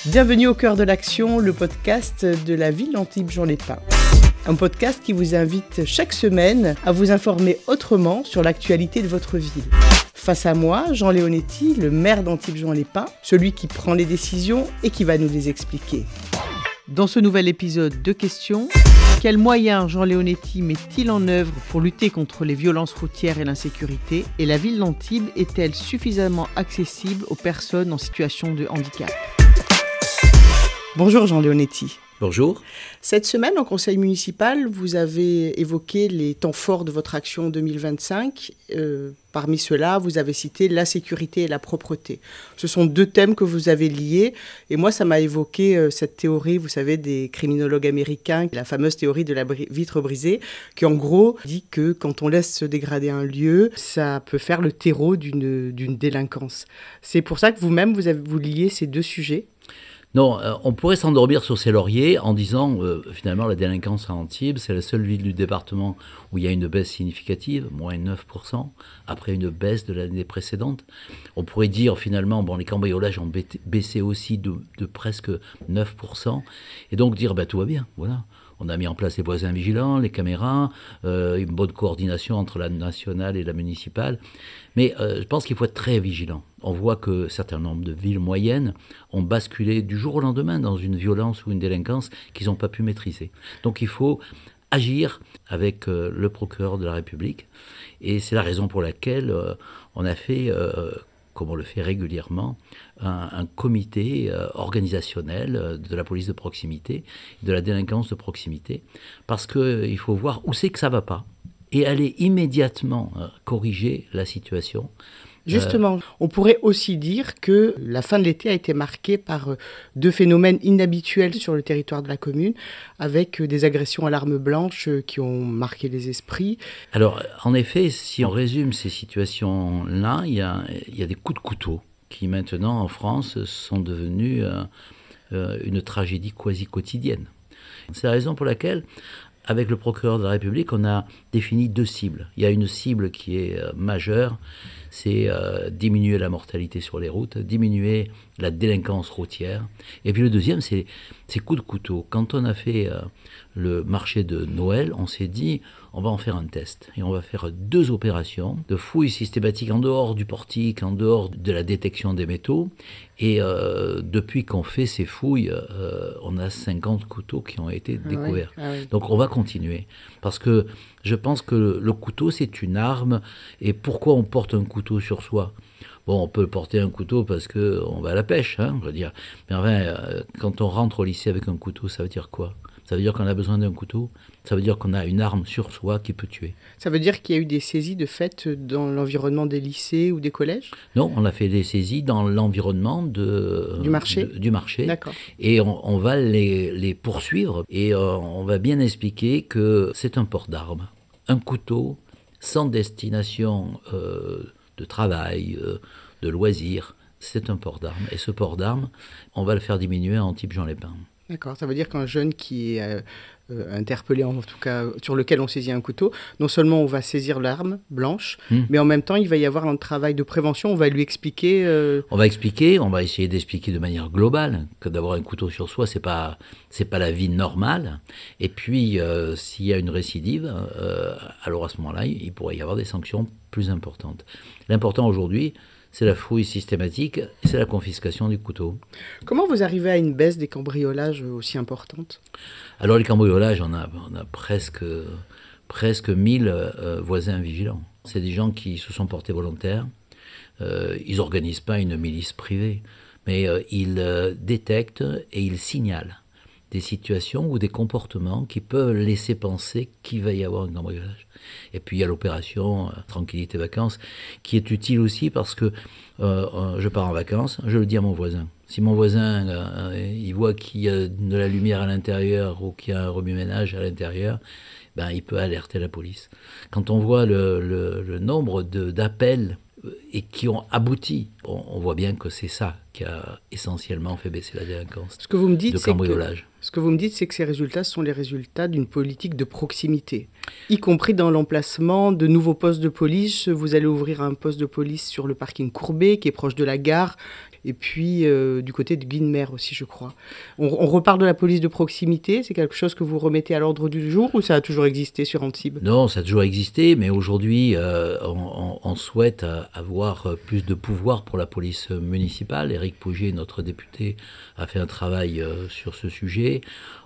Bienvenue au cœur de l'action, le podcast de la ville d'Antibes-Juan-les-Pins. Un podcast qui vous invite chaque semaine à vous informer autrement sur l'actualité de votre ville. Face à moi, Jean Leonetti, le maire d'Antibes-Juan-les-Pins, celui qui prend les décisions et qui va nous les expliquer. Dans ce nouvel épisode de questions, quels moyens Jean Leonetti met-il en œuvre pour lutter contre les violences routières et l'insécurité? Et la ville d'Antibes est-elle suffisamment accessible aux personnes en situation de handicap? Bonjour Jean Leonetti. Bonjour. Cette semaine, au conseil municipal, vous avez évoqué les temps forts de votre action 2025. Parmi ceux-là, vous avez cité la sécurité et la propreté. Ce sont deux thèmes que vous avez liés. Et moi, ça m'a évoqué cette théorie, vous savez, des criminologues américains, la fameuse théorie de la vitre brisée, qui en gros dit que quand on laisse se dégrader un lieu, ça peut faire le terreau d'une délinquance. C'est pour ça que vous-même, vous liez ces deux sujets. Non, on pourrait s'endormir sur ses lauriers en disant finalement la délinquance à Antibes, c'est la seule ville du département où il y a une baisse significative, moins 9%, après une baisse de l'année précédente. On pourrait dire finalement, les cambriolages ont baissé aussi de presque 9%, et donc dire tout va bien, voilà. On a mis en place les voisins vigilants, les caméras, une bonne coordination entre la nationale et la municipale. Mais je pense qu'il faut être très vigilant. On voit que certains nombres de villes moyennes ont basculé du jour au lendemain dans une violence ou une délinquance qu'ils n'ont pas pu maîtriser. Donc il faut agir avec le procureur de la République. Et c'est la raison pour laquelle on a fait, comme on le fait régulièrement, un comité organisationnel de la police de proximité, de la délinquance de proximité, parce qu'il faut voir où c'est que ça ne va pas et aller immédiatement corriger la situation. Justement, on pourrait aussi dire que la fin de l'été a été marquée par deux phénomènes inhabituels sur le territoire de la commune, avec des agressions à l'arme blanche qui ont marqué les esprits. Alors, en effet, si on résume ces situations-là, il y a des coups de couteau qui maintenant en France sont devenus une tragédie quasi quotidienne. C'est la raison pour laquelle, avec le procureur de la République, on a défini deux cibles. Il y a une cible qui est majeure, c'est diminuer la mortalité sur les routes, diminuer la délinquance routière. Et puis le deuxième, c'est coups de couteau. Quand on a fait le marché de Noël, on s'est dit, on va en faire un test. Et on va faire 2 opérations de fouilles systématiques en dehors du portique, en dehors de la détection des métaux. Et depuis qu'on fait ces fouilles, on a 50 couteaux qui ont été découverts. Oui. Donc on va continuer. Parce que je pense que le couteau, c'est une arme. Et pourquoi on porte un couteau sur soi ? On peut porter un couteau parce qu'on va à la pêche, je veux dire. Mais enfin, quand on rentre au lycée avec un couteau, ça veut dire quoi ? Ça veut dire qu'on a besoin d'un couteau ? Ça veut dire qu'on a une arme sur soi qui peut tuer. Ça veut dire qu'il y a eu des saisies de fait dans l'environnement des lycées ou des collèges ? Non, on a fait des saisies dans l'environnement du marché. Du marché. D'accord. Et on va les poursuivre et on va bien expliquer que c'est un port d'armes. Un couteau sans destination de travail, de loisirs, c'est un port d'armes. Et ce port d'armes, on va le faire diminuer à Antibes-Juan-les-Pins. D'accord, ça veut dire qu'un jeune qui est interpellé, en tout cas sur lequel on saisit un couteau, non seulement on va saisir l'arme blanche, mais en même temps il va y avoir un travail de prévention, on va lui expliquer... On va essayer d'expliquer de manière globale que d'avoir un couteau sur soi, c'est pas la vie normale. Et puis s'il y a une récidive, alors à ce moment-là, il pourrait y avoir des sanctions plus importantes. L'important aujourd'hui, c'est la fouille systématique et c'est la confiscation du couteau. Comment vous arrivez à une baisse des cambriolages aussi importante ? Alors les cambriolages, on a presque 1000 voisins vigilants. C'est des gens qui se sont portés volontaires. Ils n'organisent pas une milice privée, mais ils détectent et ils signalent des situations ou des comportements qui peuvent laisser penser qu'il va y avoir un cambriolage. Et puis il y a l'opération Tranquillité Vacances qui est utile aussi parce que je pars en vacances, je le dis à mon voisin. Si mon voisin il voit qu'il y a de la lumière à l'intérieur ou qu'il y a un remue-ménage à l'intérieur, il peut alerter la police. Quand on voit le nombre d'appels et qui ont abouti, on voit bien que c'est ça qui a essentiellement fait baisser la délinquance. Ce que vous me dites, de cambriolage. Ce que vous me dites, c'est que ces résultats sont les résultats d'une politique de proximité, y compris dans l'emplacement de nouveaux postes de police. Vous allez ouvrir un poste de police sur le parking Courbet, qui est proche de la gare, et puis du côté de Guinemer aussi, je crois. On reparle de la police de proximité, c'est quelque chose que vous remettez à l'ordre du jour, ou ça a toujours existé sur Antibes? Non, ça a toujours existé, mais aujourd'hui, on souhaite avoir plus de pouvoir pour la police municipale. Éric Pouget, notre député, a fait un travail sur ce sujet.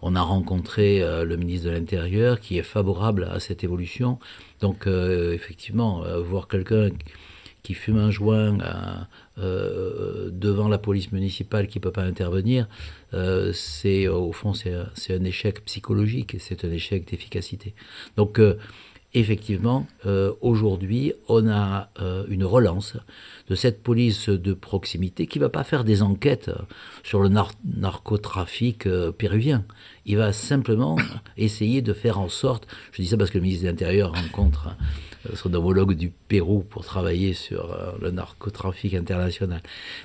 On a rencontré le ministre de l'Intérieur qui est favorable à cette évolution. Donc, effectivement, voir quelqu'un qui fume un joint devant la police municipale qui ne peut pas intervenir, au fond, c'est un échec psychologique et c'est un échec d'efficacité. Donc, effectivement, aujourd'hui, on a une relance de cette police de proximité qui ne va pas faire des enquêtes sur le narcotrafic péruvien. Il va simplement essayer de faire en sorte, je dis ça parce que le ministre de l'Intérieur rencontre son homologue du Pérou pour travailler sur le narcotrafic international.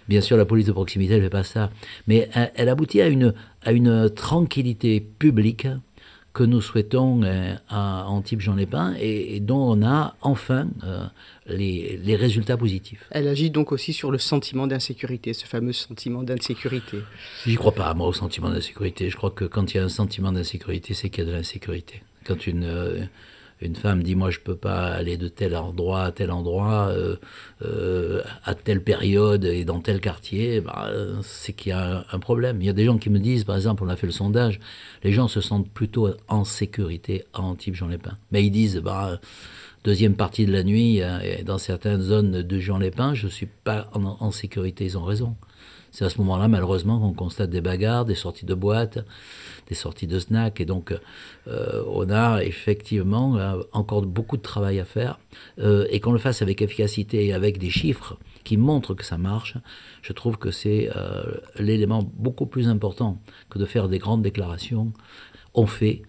Bien sûr, la police de proximité ne fait pas ça, mais elle aboutit à une tranquillité publique que nous souhaitons à Antibes-Juan-les-Pins et dont on a enfin les résultats positifs. Elle agit donc aussi sur le sentiment d'insécurité, ce fameux sentiment d'insécurité. J'y crois pas, moi, au sentiment d'insécurité. Je crois que quand il y a un sentiment d'insécurité, c'est qu'il y a de l'insécurité. Quand une femme dit « moi je peux pas aller de tel endroit à tel endroit, à telle période et dans tel quartier », c'est qu'il y a un problème. Il y a des gens qui me disent, par exemple, on a fait le sondage, les gens se sentent plutôt en sécurité à Antibes-Juan-les-Pins. Mais ils disent deuxième partie de la nuit, dans certaines zones de Juan-les-Pins, je ne suis pas en sécurité, ils ont raison. C'est à ce moment-là, malheureusement, qu'on constate des bagarres, des sorties de boîtes, des sorties de snacks. Et donc, on a effectivement encore beaucoup de travail à faire. Et qu'on le fasse avec efficacité et avec des chiffres qui montrent que ça marche, je trouve que c'est l'élément beaucoup plus important que de faire des grandes déclarations. On fait,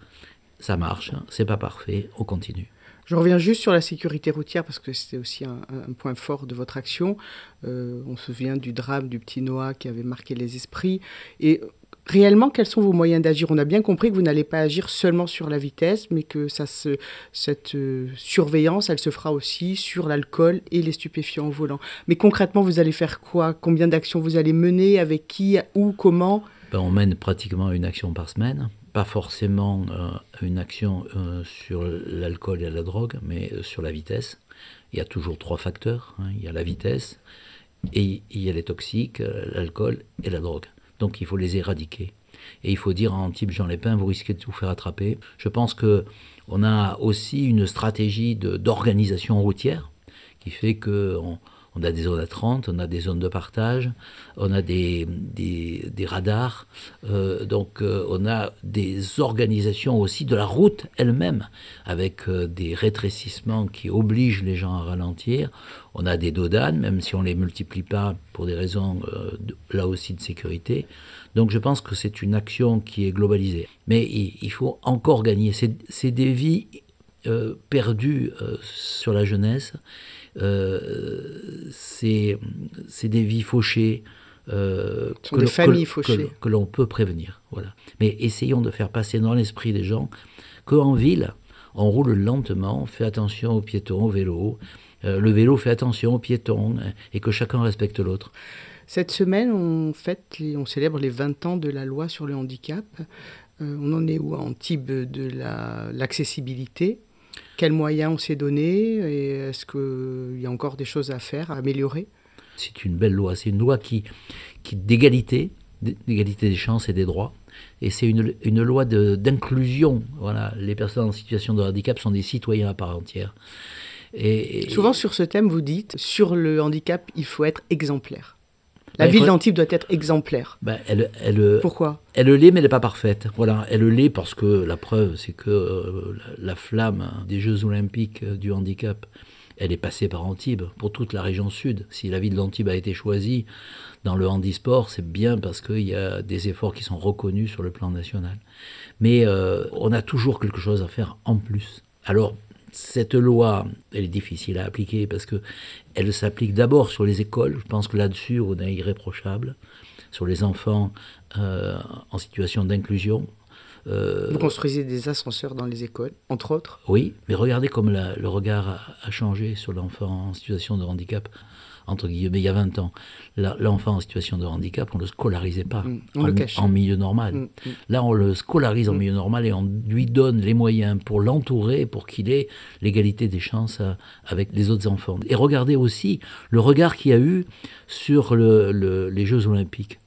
ça marche, c'est pas parfait, on continue. Je reviens juste sur la sécurité routière parce que c'était aussi un point fort de votre action. On se souvient du drame du petit Noah qui avait marqué les esprits. Et réellement, quels sont vos moyens d'agir? On a bien compris que vous n'allez pas agir seulement sur la vitesse, mais que cette surveillance, elle se fera aussi sur l'alcool et les stupéfiants au volant. Mais concrètement, vous allez faire quoi? Combien d'actions vous allez mener? Avec qui? Où? Comment? On mène pratiquement une action par semaine. Pas forcément une action sur l'alcool et la drogue, mais sur la vitesse. Il y a toujours 3 facteurs. Il y a la vitesse, et il y a les toxiques, l'alcool et la drogue. Donc il faut les éradiquer. Et il faut dire à Antibes-Juan-les-Pins, vous risquez de vous faire attraper. Je pense qu'on a aussi une stratégie d'organisation routière qui fait qu'on on a des zones à 30, on a des zones de partage, on a des radars, donc on a des organisations aussi de la route elle-même, avec des rétrécissements qui obligent les gens à ralentir. On a des dodanes, même si on ne les multiplie pas pour des raisons là aussi de sécurité. Donc je pense que c'est une action qui est globalisée. Mais il faut encore gagner. C'est des vies perdues sur la jeunesse. C'est des vies fauchées que l'on peut prévenir. Voilà. Mais essayons de faire passer dans l'esprit des gens qu'en ville, on roule lentement, on fait attention aux piétons, au vélo. Le vélo fait attention aux piétons et que chacun respecte l'autre. Cette semaine, on célèbre les 20 ans de la loi sur le handicap. On en est où à Antibes de l'accessibilité? Quels moyens on s'est donnés? Et est-ce qu'il y a encore des choses à faire, à améliorer? C'est une belle loi. C'est une loi qui d'égalité des chances et des droits. Et c'est une loi d'inclusion. Voilà. Les personnes en situation de handicap sont des citoyens à part entière. Et souvent sur ce thème, vous dites, sur le handicap, il faut être exemplaire. La ville d'Antibes doit être exemplaire. Pourquoi? Elle l'est, mais elle n'est pas parfaite. Voilà, elle l'est parce que la preuve, c'est que la flamme des Jeux Olympiques du handicap, elle est passée par Antibes, pour toute la région sud. Si la ville d'Antibes a été choisie dans le handisport, c'est bien parce qu'il y a des efforts qui sont reconnus sur le plan national. Mais on a toujours quelque chose à faire en plus. Alors, cette loi, elle est difficile à appliquer parce qu'elle s'applique d'abord sur les écoles. Je pense que là-dessus, on est irréprochable. Sur les enfants en situation d'inclusion, Vous construisez des ascenseurs dans les écoles, entre autres. Oui, mais regardez comme le regard a changé sur l'enfant en situation de handicap, entre guillemets, il y a 20 ans. L'enfant en situation de handicap, on ne le scolarisait pas en milieu normal. Là, on le scolarise en milieu normal et on lui donne les moyens pour l'entourer, pour qu'il ait l'égalité des chances avec les autres enfants. Et regardez aussi le regard qu'il y a eu sur les Jeux Olympiques.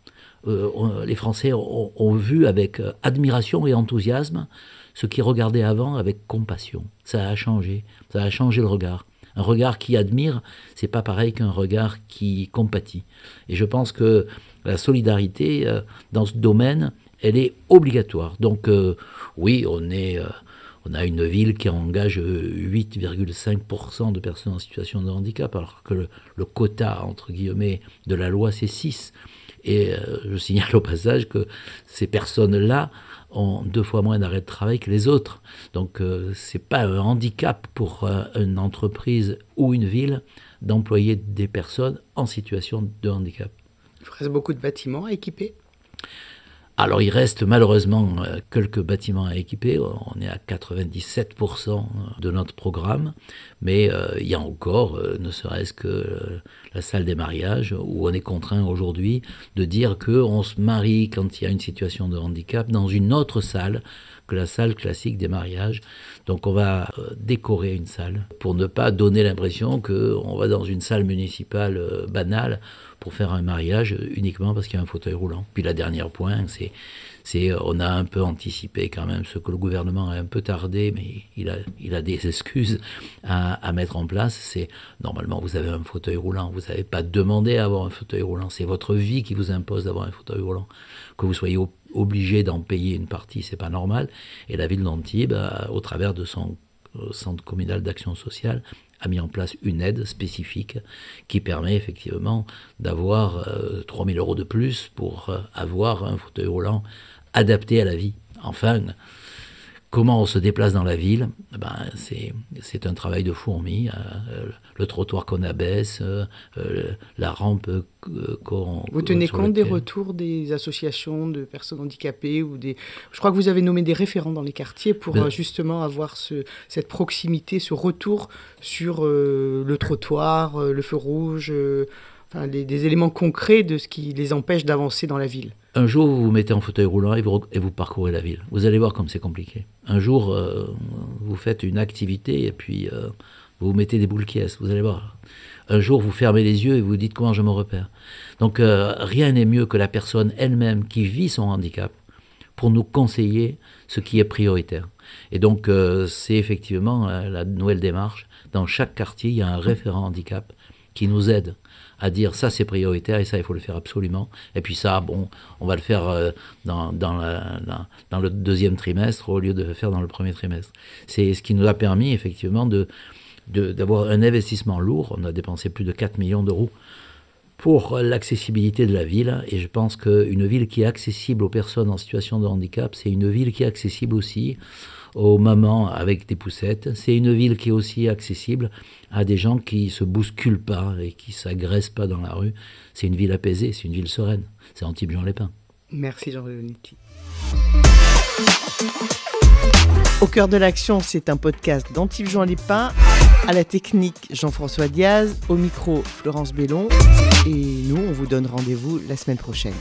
Les Français ont vu avec admiration et enthousiasme ce qu'ils regardaient avant avec compassion. Ça a changé le regard. Un regard qui admire, c'est pas pareil qu'un regard qui compatit. Et je pense que la solidarité dans ce domaine, elle est obligatoire. Donc oui, on a une ville qui engage 8,5% de personnes en situation de handicap, alors que le quota, entre guillemets, de la loi, c'est 6. Et je signale au passage que ces personnes-là ont 2 fois moins d'arrêt de travail que les autres. Donc ce n'est pas un handicap pour une entreprise ou une ville d'employer des personnes en situation de handicap. Il reste beaucoup de bâtiments à équiper ? Alors il reste malheureusement quelques bâtiments à équiper, on est à 97% de notre programme, mais il y a encore, ne serait-ce que la salle des mariages, où on est contraint aujourd'hui de dire qu'on se marie quand il y a une situation de handicap dans une autre salle que la salle classique des mariages. Donc on va décorer une salle pour ne pas donner l'impression qu'on va dans une salle municipale banale pour faire un mariage uniquement parce qu'il y a un fauteuil roulant. Puis la dernière point, c'est on a un peu anticipé quand même ce que le gouvernement a un peu tardé, mais il a des excuses à mettre en place. C'est normalement vous avez un fauteuil roulant, vous n'avez pas demandé à avoir un fauteuil roulant, c'est votre vie qui vous impose d'avoir un fauteuil roulant. Que vous soyez obligé d'en payer une partie, c'est pas normal. Et la ville d'Antibes, au travers de son centre communal d'action sociale, a mis en place une aide spécifique qui permet effectivement d'avoir 3 000 € de plus pour avoir un fauteuil roulant adapté à la vie. Enfin, comment on se déplace dans la ville, c'est un travail de fourmi. Le trottoir qu'on abaisse, la rampe qu'on... Vous tenez compte des retours des associations de personnes handicapées ou des... Je crois que vous avez nommé des référents dans les quartiers pour justement avoir cette proximité, ce retour sur le trottoir, le feu rouge, des éléments concrets de ce qui les empêche d'avancer dans la ville. Un jour, vous vous mettez en fauteuil roulant et vous parcourez la ville. Vous allez voir comme c'est compliqué. Un jour, vous faites une activité et puis vous mettez des boules qui est. Vous allez voir. Un jour, vous fermez les yeux et vous dites comment je me repère. Donc, rien n'est mieux que la personne elle-même qui vit son handicap pour nous conseiller ce qui est prioritaire. Et donc, c'est effectivement la nouvelle démarche. Dans chaque quartier, il y a un référent handicap qui nous aide à dire ça c'est prioritaire et ça il faut le faire absolument. Et puis ça, on va le faire dans le 2e trimestre au lieu de le faire dans le 1er trimestre. C'est ce qui nous a permis effectivement d'avoir un investissement lourd. On a dépensé plus de 4 millions d'euros pour l'accessibilité de la ville. Et je pense qu'une ville qui est accessible aux personnes en situation de handicap, c'est une ville qui est accessible aussi aux mamans avec des poussettes. C'est une ville qui est aussi accessible à des gens qui ne se bousculent pas et qui ne s'agressent pas dans la rue. C'est une ville apaisée, c'est une ville sereine. C'est Antibes-Juan-les-Pins. Merci Jean Leonetti. Au cœur de l'action, c'est un podcast d'Antibes-Juan-les-Pins. À la technique, Jean-François Diaz. Au micro, Florence Bellon. Et nous, on vous donne rendez-vous la semaine prochaine.